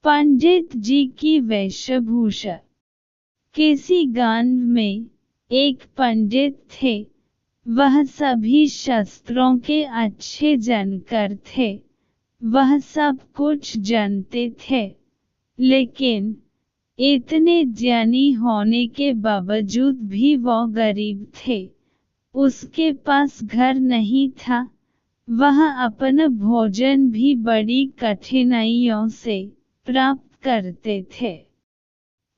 पंडित जी की वेशभूषा। किसी गांव में एक पंडित थे। वह सभी शास्त्रों के अच्छे जानकार थे। वह सब कुछ जानते थे, लेकिन इतने ज्ञानी होने के बावजूद भी वो गरीब थे। उसके पास घर नहीं था। वह अपना भोजन भी बड़ी कठिनाइयों से प्राप्त करते थे।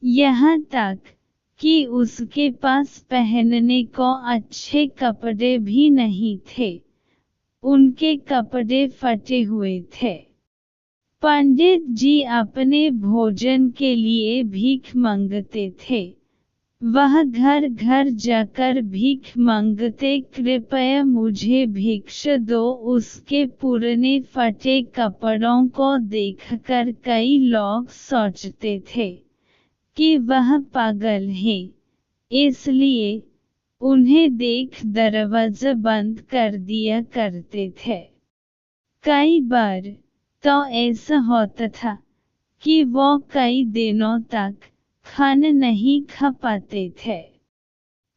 यहाँ तक कि उसके पास पहनने को अच्छे कपड़े भी नहीं थे। उनके कपड़े फटे हुए थे। पंडित जी अपने भोजन के लिए भीख मांगते थे। वह घर घर जाकर भीख मांगते, कृपया मुझे भिक्षा दो। उसके पुराने फटे कपड़ों को देखकर कई लोग सोचते थे कि वह पागल है, इसलिए उन्हें देख दरवाजा बंद कर दिया करते थे। कई बार तो ऐसा होता था कि वो कई दिनों तक खाना नहीं खा पाते थे।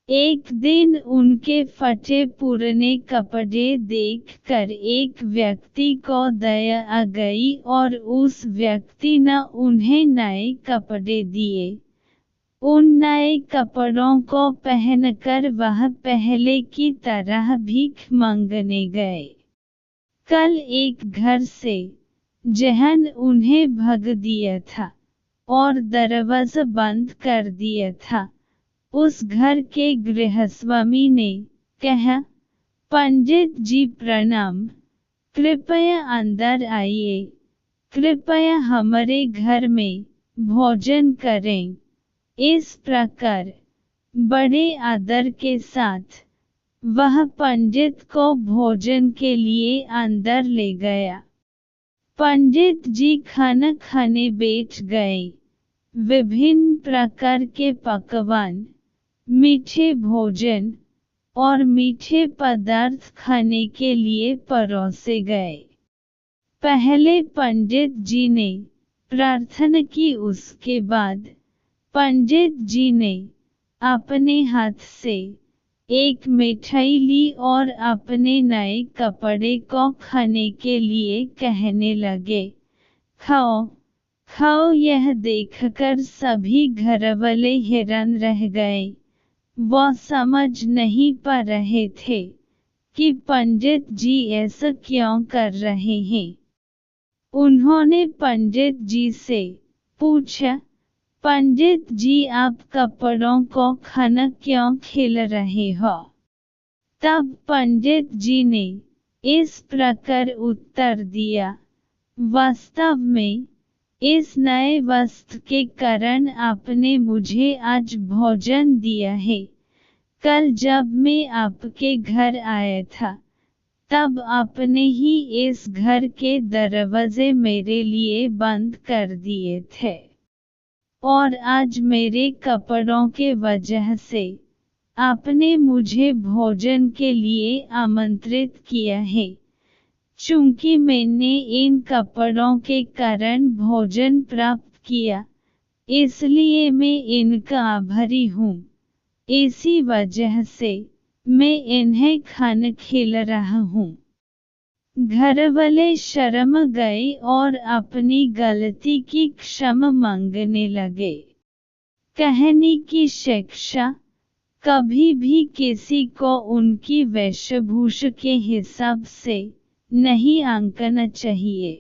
एक दिन उनके फटे पुराने कपड़े देखकर एक व्यक्ति को दया आ गई और उस व्यक्ति ने उन्हें नए कपड़े दिए। उन नए कपड़ों को पहनकर वह पहले की तरह भीख मांगने गए। कल एक घर से जहन उन्हें भगा दिया था और दरवाजा बंद कर दिया था। उस घर के गृहस्वामी ने कहा, पंडित जी प्रणाम, कृपया अंदर आइए, कृपया हमारे घर में भोजन करें। इस प्रकार बड़े आदर के साथ वह पंडित को भोजन के लिए अंदर ले गया। पंडित जी खाना खाने बैठ गए। विभिन्न प्रकार के पकवान, मीठे भोजन और मीठे पदार्थ खाने के लिए परोसे गए। पहले पंडित जी ने प्रार्थना की। उसके बाद पंडित जी ने अपने हाथ से एक मिठाई ली और अपने नए कपड़े को खाने के लिए कहने लगे, खाओ खाओ। यह देखकर सभी घरवाले हैरान रह गए। वो समझ नहीं पा रहे थे कि पंडित जी ऐसा क्यों कर रहे हैं। उन्होंने पंडित जी से पूछा, पंडित जी आप कपड़ों को खाना क्यों खिला रहे हो? तब पंडित जी ने इस प्रकार उत्तर दिया, वास्तव में इस नए वस्त्र के कारण आपने मुझे आज भोजन दिया है। कल जब मैं आपके घर आया था, तब आपने ही इस घर के दरवाजे मेरे लिए बंद कर दिए थे, और आज मेरे कपड़ों के वजह से आपने मुझे भोजन के लिए आमंत्रित किया है। चूंकि मैंने इन कपड़ों के कारण भोजन प्राप्त किया, इसलिए मैं इनका आभारी हूँ। इसी वजह से मैं इन्हें खाना खिला रहा हूँ। घरवाले शर्म गए और अपनी गलती की क्षमा मांगने लगे। कहानी की शिक्षा, कभी भी किसी को उनकी वेशभूषा के हिसाब से नहीं आंकना चाहिए।